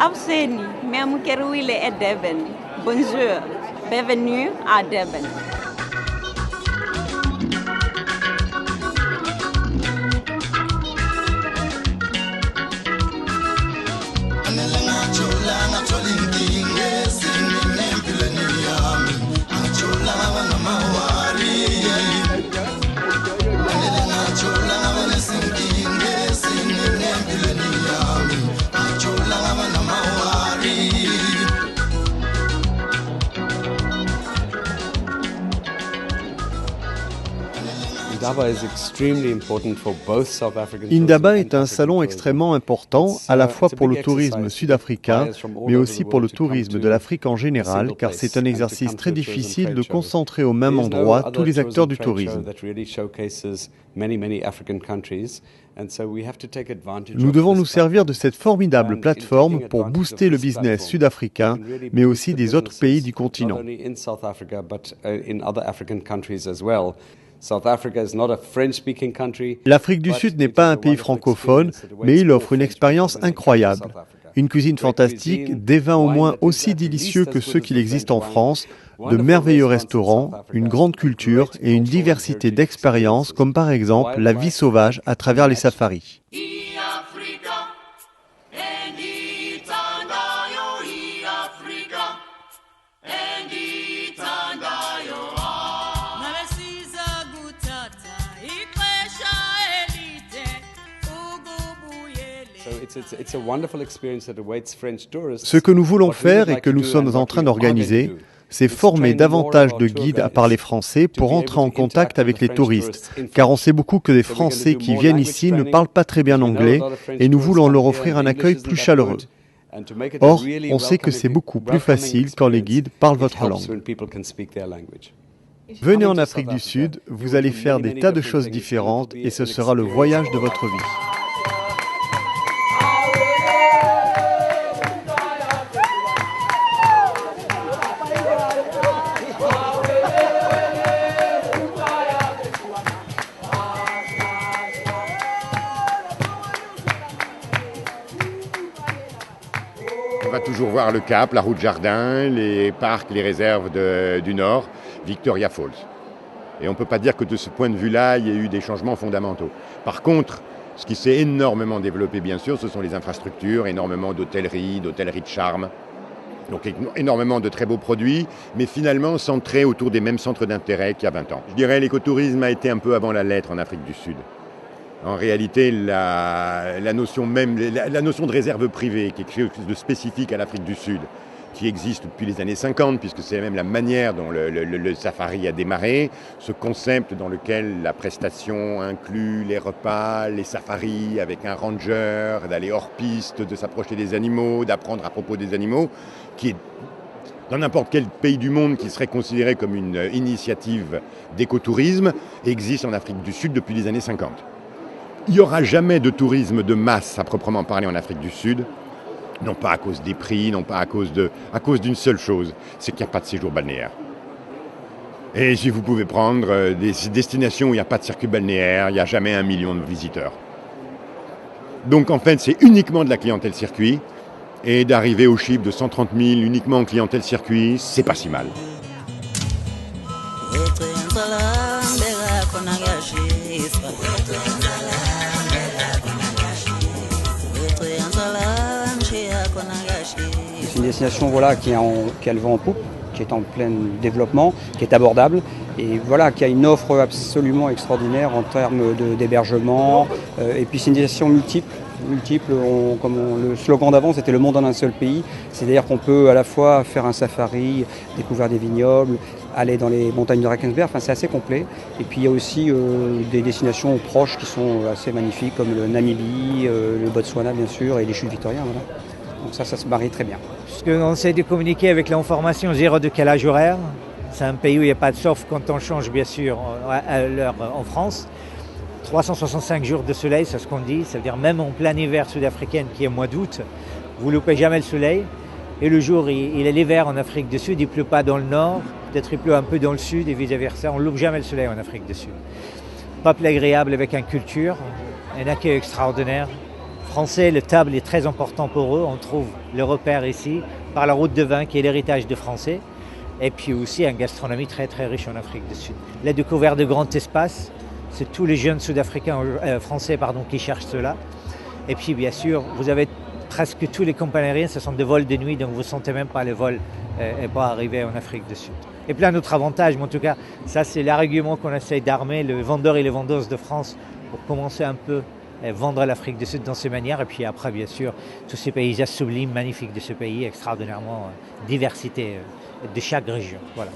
Avseni, Memukeruile et Devon. Bonjour, bienvenue à Devon. Indaba est un salon extrêmement important, à la fois pour le tourisme sud-africain, mais aussi pour le tourisme de l'Afrique en général, car c'est un exercice très difficile de concentrer au même endroit tous les acteurs du tourisme. Nous devons nous servir de cette formidable plateforme pour booster le business sud-africain, mais aussi des autres pays du continent. L'Afrique du Sud n'est pas un pays francophone, mais il offre une expérience incroyable. Une cuisine fantastique, des vins au moins aussi délicieux que ceux qu'il existe en France, de merveilleux restaurants, une grande culture et une diversité d'expériences, comme par exemple la vie sauvage à travers les safaris. Ce que nous voulons faire et que nous sommes en train d'organiser, c'est former davantage de guides à parler français pour entrer en contact avec les touristes, car on sait beaucoup que les Français qui viennent ici ne parlent pas très bien anglais et nous voulons leur offrir un accueil plus chaleureux. Or, on sait que c'est beaucoup plus facile quand les guides parlent votre langue. Venez en Afrique du Sud, vous allez faire des tas de choses différentes et ce sera le voyage de votre vie. On va toujours voir le Cap, la route Jardin, les parcs, les réserves du Nord, Victoria Falls. Et on ne peut pas dire que de ce point de vue-là, il y ait eu des changements fondamentaux. Par contre, ce qui s'est énormément développé, bien sûr, ce sont les infrastructures, énormément d'hôtellerie de charme. Donc énormément de très beaux produits, mais finalement centrés autour des mêmes centres d'intérêt qu'il y a 20 ans. Je dirais que l'écotourisme a été un peu avant la lettre en Afrique du Sud. En réalité, la notion de réserve privée, qui est quelque chose de spécifique à l'Afrique du Sud, qui existe depuis les années 50, puisque c'est même la manière dont le safari a démarré, ce concept dans lequel la prestation inclut les repas, les safaris avec un ranger, d'aller hors piste, de s'approcher des animaux, d'apprendre à propos des animaux, qui est dans n'importe quel pays du monde qui serait considéré comme une initiative d'écotourisme, existe en Afrique du Sud depuis les années 50. Il n'y aura jamais de tourisme de masse à proprement parler en Afrique du Sud, non pas à cause des prix, non pas à cause d'une seule chose, c'est qu'il n'y a pas de séjour balnéaire. Et si vous pouvez prendre des destinations où il n'y a pas de circuit balnéaire, il n'y a jamais 1 million de visiteurs. Donc en fait, c'est uniquement de la clientèle circuit, et d'arriver au chiffre de 130 000 uniquement en clientèle circuit, c'est pas si mal. C'est une destination qui a le vent en poupe, qui est en plein développement, qui est abordable et qui a une offre absolument extraordinaire en termes d'hébergement. Et puis c'est une destination multiple. Le slogan d'avant c'était le monde en un seul pays. C'est-à-dire qu'on peut à la fois faire un safari, découvrir des vignobles, aller dans les montagnes de Drakensberg, c'est assez complet. Et puis il y a aussi des destinations proches qui sont assez magnifiques comme le Namibie, le Botswana bien sûr et les chutes Victoria. Voilà. Donc ça se marie très bien. On essaie de communiquer avec l'information zéro décalage horaire. C'est un pays où il n'y a pas de sauf quand on change bien sûr à l'heure en France. 365 jours de soleil, c'est ce qu'on dit. Ça veut dire même en plein hiver sud-africain qui est au mois d'août, vous ne loupez jamais le soleil. Et le jour, il est l'hiver en Afrique du Sud, il ne pleut pas dans le nord, peut-être il pleut un peu dans le sud et vice-versa. On ne loupe jamais le soleil en Afrique du Sud. Peuple agréable avec une culture, un accueil extraordinaire. Français, le table est très important pour eux. On trouve le repère ici par la route de vin qui est l'héritage des Français. Et puis aussi une gastronomie très très riche en Afrique du Sud. La découverte de grands espaces, c'est tous les jeunes sud-africains, français qui cherchent cela. Et puis bien sûr, vous avez presque tous les compagnies aériennes, ce sont des vols de nuit, donc vous ne sentez même pas les vols pour arriver en Afrique du Sud. Et plein d'autres avantages, mais en tout cas, ça c'est l'argument qu'on essaie d'armer les vendeurs et les vendeuses de France pour commencer un peu à vendre l'Afrique du Sud dans ces manières. Et puis après, bien sûr, tous ces paysages sublimes, magnifiques de ce pays, extraordinairement diversité de chaque région. Voilà.